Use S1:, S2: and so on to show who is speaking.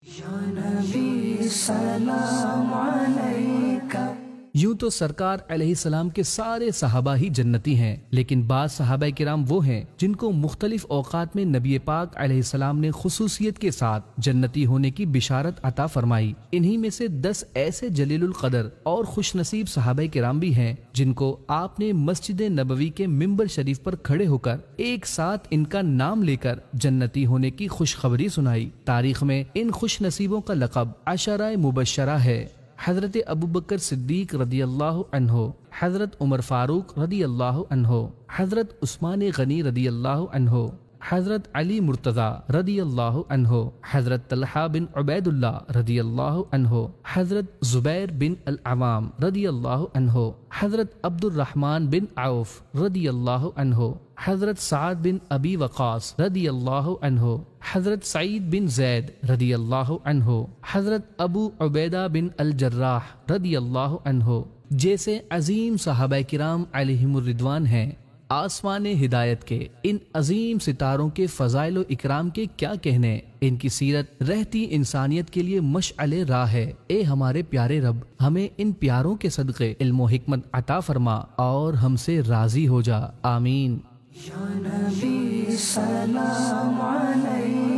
S1: یا نبی سلام علیکہ۔
S2: یوں تو سرکار علیہ السلام کے سارے صحابہ ہی جنتی ہیں، لیکن بعض صحابہ کرام وہ ہیں جن کو مختلف اوقات میں نبی پاک علیہ السلام نے خصوصیت کے ساتھ جنتی ہونے کی بشارت عطا فرمائی۔ انہی میں سے 10 ایسے جلیل القدر اور خوش نصیب صحابہ کرام بھی ہیں جن کو آپ نے مسجد نبوی کے ممبر شریف پر کھڑے ہو کر ایک ساتھ ان کا نام لے کر جنتی ہونے کی خوشخبری سنائی۔ تاریخ میں ان خوش نصیبوں کا لقب عشرہ مبشرہ ہے۔ حضرت ابوبکر صدیق رضی اللہ عنہ، حضرت عمر فاروق رضی اللہ عنہ، حضرت عثمان غنی رضی اللہ عنہ، حضرت علی مرتضی رضی اللہ عنہ، حضرت طلحہ بن عبید اللہ رضی اللہ عنہ، حضرت زبیر بن العوام رضی اللہ عنہ، حضرت عبد الرحمن بن عوف رضی اللہ عنہ، حضرت سعد بن ابی وقاص رضی اللہ عنہ، حضرت سعید بن زید رضی اللہ عنہ، حضرت ابو عبیدہ بن الجراح رضی اللہ عنہ جیسے عظیم صحابہ کرام علیہم الرضوان ہیں۔ آسمان ہدایت کے ان عظیم ستاروں کے فضائل و اکرام کے کیا کہنے، ان کی سیرت رہتی انسانیت کے لیے مشعل راہ ہے۔ اے ہمارے پیارے رب، ہمیں ان پیاروں کے صدقے علم و حکمت عطا فرما اور ہم سے راضی ہو جا، آمین۔
S1: یا نبی سلام علیکہ۔